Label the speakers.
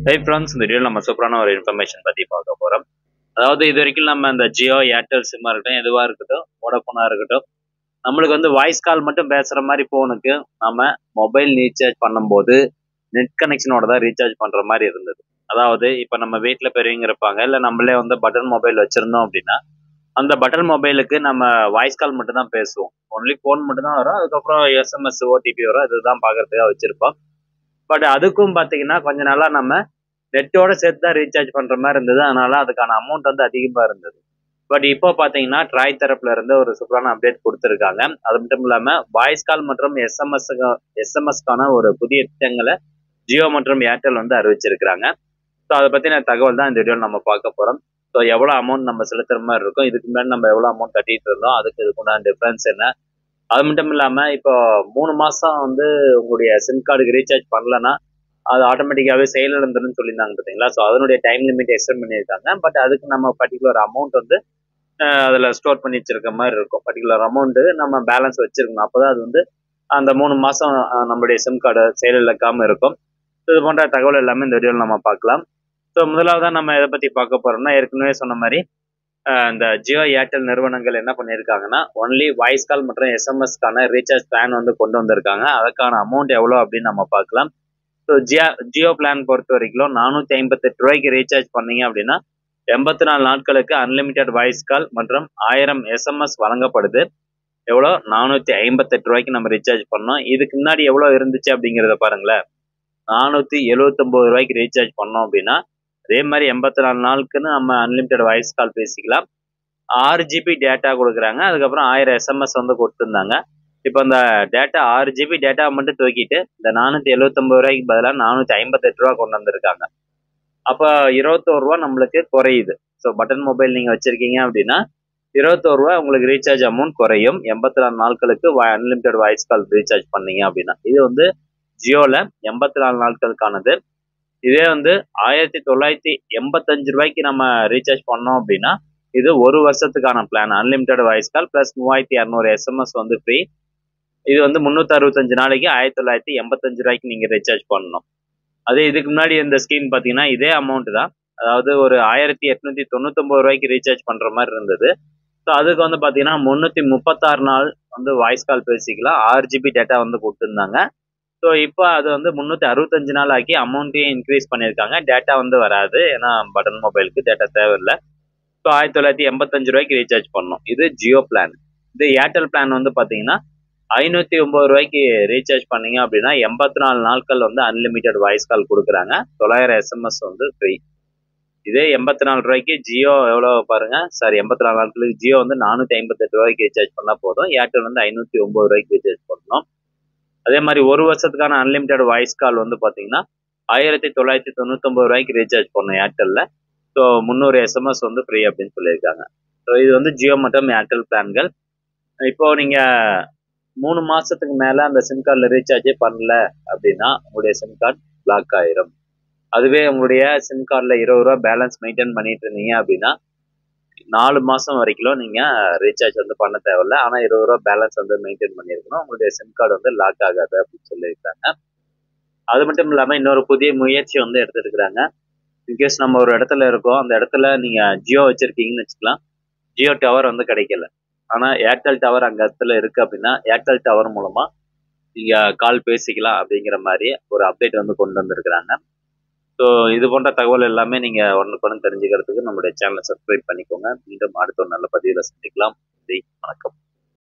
Speaker 1: Hi friends, இந்த வீடியோவில் நம்ம சூப்பரான ஒரு இன்ஃபர்மேஷன் பற்றி பார்க்க போகிறோம். அதாவது இது வரைக்கும் நம்ம இந்த ஜியோ, ஏர்டெல் சிம்மாக இருக்கட்டும், எதுவாக இருக்கட்டும், வோடஃபோனாக இருக்கட்டும், நம்மளுக்கு வந்து வாய்ஸ் கால் மட்டும் பேசுகிற மாதிரி ஃபோனுக்கு நம்ம மொபைல் ரீசார்ஜ் பண்ணும்போது நெட் கனெக்ஷனோட தான் ரீசார்ஜ் பண்ணுற மாதிரி இருந்தது. அதாவது இப்போ நம்ம வீட்டில் பெரியவங்க இருப்பாங்க, இல்லை நம்மளே வந்து பட்டன் மொபைல் வச்சுருந்தோம் அப்படின்னா அந்த பட்டன் மொபைலுக்கு நம்ம வாய்ஸ் கால் மட்டும் தான் பேசுவோம். ஒன்லி ஃபோன் மட்டும் தான் வரும். அதுக்கப்புறம் எஸ்எம்எஸ், ஓடிபி வரும். இதுதான் பார்க்கறதுக்காக வச்சுருப்போம். பட் அதுக்கும் பார்த்தீங்கன்னா கொஞ்ச நாளாக நம்ம நெட்டோட சேர்த்து தான் ரீசார்ஜ் பண்ணுற மாதிரி இருந்தது. அதனால அதுக்கான அமௌண்ட் வந்து அதிகமாக இருந்தது. பட் இப்போ பார்த்தீங்கன்னா ட்ராய் தரப்புல இருந்து ஒரு சூப்பரான அப்டேட் கொடுத்துருக்காங்க. அது மட்டும் இல்லாமல் வாய்ஸ் கால் மற்றும் எஸ்எம்எஸ்க்கான ஒரு புதிய திட்டங்களை ஜியோ மற்றும் ஏர்டெல் வந்து அறிவிச்சிருக்கிறாங்க. ஸோ அதை பற்றின தகவல் தான் இந்த வீடியோவில் நம்ம பார்க்க போகிறோம். ஸோ எவ்வளோ அமௌண்ட் நம்ம செலுத்துற மாதிரி இருக்கும், இதுக்கு முன்னாடி நம்ம எவ்வளோ அமௌண்ட் கட்டிட்டு இருந்தோம், அதுக்கு இதுக்குண்டான டிஃப்ரென்ஸ் என்ன, அது மட்டும் இல்லாமல் இப்போ 3 மாதம் வந்து உங்களுடைய சிம் கார்டுக்கு ரீசார்ஜ் பண்ணலன்னா அது ஆட்டோமேட்டிக்காகவே செயலிழந்துன்னு சொல்லியிருந்தாங்க பார்த்தீங்களா. ஸோ அதனுடைய டைம் லிமிட் எக்ஸ்டெண்ட் பண்ணியிருக்காங்க. பட் அதுக்கு நம்ம பர்டிகுலர் அமௌண்ட் வந்து அதில் ஸ்டோர் பண்ணி வச்சிருக்க மாதிரி இருக்கும். பர்டிகுலர் அமௌண்ட்டு நம்ம பேலன்ஸ் வச்சிருக்கணும். அப்போ தான் அது வந்து அந்த 3 மாதம் நம்மளுடைய சிம் கார்டை செயலிழக்காமல் இருக்கும். இது போன்ற தகவல் எல்லாமே இந்த வீடியோவில் நம்ம பார்க்கலாம். ஸோ முதலாவதாக நம்ம எதை பற்றி பார்க்க போகிறோம்னா, ஏற்கனவே சொன்ன மாதிரி இந்த ஜியோ, ஏர்டெல் நிறுவனங்கள் என்ன பண்ணியிருக்காங்கன்னா ஒன்லி வாய்ஸ் கால் மற்றும் எஸ்எம்எஸ்க்கான ரீசார்ஜ் பிளான் வந்து கொண்டு வந்திருக்காங்க. அதுக்கான அமௌண்ட் எவ்வளோ அப்படின்னு நம்ம பார்க்கலாம். ஸோ ஜியோ பிளான் பொறுத்த வரைக்கும் 458 ரூபாய்க்கு ரீசார்ஜ் பண்ணீங்க அப்படின்னா 84 நாட்களுக்கு அன்லிமிட்டெட் வாய்ஸ் கால் மற்றும் 1000 எஸ்எம்எஸ் வழங்கப்படுது. எவ்வளோ? 458 ரூபாய்க்கு நம்ம ரீசார்ஜ் பண்ணோம். இதுக்கு முன்னாடி எவ்வளோ இருந்துச்சு அப்படிங்கிறத பாருங்களேன். 479 ரூபாய்க்கு ரீசார்ஜ் பண்ணோம் அப்படின்னா அதே மாதிரி 84 நாளுக்குன்னு நம்ம அன்லிமிட்டெட் வாய்ஸ் கால் பேசிக்கலாம். 6 ஜிபி டேட்டா கொடுக்குறாங்க. அதுக்கப்புறம் 1000 எஸ்எம்எஸ் வந்து கொடுத்துருந்தாங்க. இப்போ இந்த டேட்டா 6 ஜிபி டேட்டா மட்டும் தூக்கிட்டு இந்த 479 ரூபாய்க்கு பதிலாக 458 ரூபா கொண்டு வந்திருக்காங்க. அப்போ 21 ரூபா நம்மளுக்கு குறையுது. ஸோ பட்டன் மொபைல் நீங்கள் வச்சுருக்கீங்க அப்படின்னா 21 ரூபா உங்களுக்கு ரீசார்ஜ் அமௌண்ட் குறையும். 84 நாட்களுக்கு அன்லிமிட்டெட் வாய்ஸ் கால் ரீசார்ஜ் பண்ணீங்க அப்படின்னா. இது வந்து ஜியோவில் 84 நாட்களுக்கானது. இதே வந்து 1985 ரூபாய்க்கு நம்ம ரீசார்ஜ் பண்ணோம் அப்படின்னா இது 1 வருஷத்துக்கான plan. Unlimited voice call plus 3200 SMS வந்து ஃப்ரீ. இது வந்து 365 நாளைக்கு 1985 ரூபாய்க்கு நீங்கள் ரீசார்ஜ் பண்ணணும். அதே இதுக்கு முன்னாடி இந்த ஸ்கீம் பார்த்தீங்கன்னா இதே அமௌண்ட் தான். அதாவது ஒரு 1899 ரூபாய்க்கு ரீசார்ஜ் பண்ணுற மாதிரி இருந்தது. ஸோ அதுக்கு வந்து பார்த்தீங்கன்னா 336 நாள் வந்து வாய்ஸ் கால் பேசிக்கலாம். 6 ஜிபி டேட்டா வந்து கொடுத்துருந்தாங்க. ஸோ இப்போ அது வந்து 365 நாள் ஆக்கி அமௌண்ட்டையும் இன்க்ரீஸ் பண்ணியிருக்காங்க. டேட்டா வந்து வராது, ஏன்னா பட்டன் மொபைலுக்கு டேட்டா தேவையில்லை. ஸோ 1985 ரூபாய்க்கு ரீசார்ஜ் பண்ணணும். இது ஜியோ பிளான். இது ஏர்டெல் பிளான் வந்து பார்த்தீங்கன்னா 509 ரூபாய்க்கு ரீசார்ஜ் பண்ணீங்க அப்படின்னா 84 நாட்கள் வந்து அன்லிமிட்டெட் வாய்ஸ் கால் கொடுக்குறாங்க. 900 எஸ்எம்எஸ் வந்து ஃப்ரீ. இதே 84 ரூபாய்க்கு ஜியோ எவ்வளோ பாருங்க, சாரி 84 நாட்களுக்கு ஜியோ வந்து 458 ரூபாய்க்கு ரீசார்ஜ் பண்ணால் போதும். ஏர்டெல் வந்து 509 ரூபாய்க்கு ரீசார்ஜ் பண்ணணும். அதே மாதிரி 1 வருஷத்துக்கான அன்லிமிட்டெட் வாய்ஸ் கால் வந்து பார்த்தீங்கன்னா 1999 ரூபாய்க்கு ரீசார்ஜ் பண்ணணும் ஏர்டெல்ல. ஸோ 300 எஸ்எம்எஸ் வந்து ஃப்ரீ அப்படின்னு சொல்லியிருக்காங்க. ஸோ இது வந்து ஜியோ மற்றும் ஏர்டெல் பிளான்கள். இப்போ நீங்கள் 3 மாதத்துக்கு மேலே அந்த சிம் கார்டில் ரீசார்ஜே பண்ணல அப்படின்னா உங்களுடைய சிம் கார்டு பிளாக் ஆயிரும். அதுவே உங்களுடைய சிம் கார்டில் 20 ரூபா பேலன்ஸ் மெயின்டைன் பண்ணிட்டு இருந்தீங்க அப்படின்னா 4 மாதம் வரைக்கும் நீங்கள் ரீசார்ஜ் வந்து பண்ண தேவையில்ல. ஆனால் 20 ரூபா பேலன்ஸ் வந்து மெயின்டைன் பண்ணியிருக்கணும். உங்களுடைய சிம் கார்டு வந்து லாக் ஆகாது அப்படின்னு சொல்லியிருக்காங்க. அது மட்டும் இல்லாமல் இன்னொரு புதிய முயற்சி வந்து எடுத்துருக்குறாங்க. இன்கேஸ் நம்ம ஒரு இடத்துல இருக்கோம், அந்த இடத்துல நீங்கள் ஜியோ வச்சுருக்கீங்கன்னு வச்சுக்கலாம். ஜியோ டவர் வந்து கிடைக்கல, ஆனால் ஏர்டெல் டவர் அங்கே இடத்துல இருக்குது அப்படின்னா ஏர்டெல் டவர் மூலமாக நீங்கள் கால் பேசிக்கலாம் அப்படிங்கிற மாதிரி ஒரு அப்டேட் வந்து கொண்டு வந்திருக்கிறாங்க. ஸோ இது போன்ற தகவல் எல்லாமே நீங்கள் உடனுக்குடன் தெரிஞ்சுக்கிறதுக்கு நம்மளுடைய சேனலை சப்ஸ்கிரைப் பண்ணிக்கோங்க. மீண்டும் அடுத்த ஒரு நல்ல பதிவில் சந்திக்கலாம். நன்றி, வணக்கம்.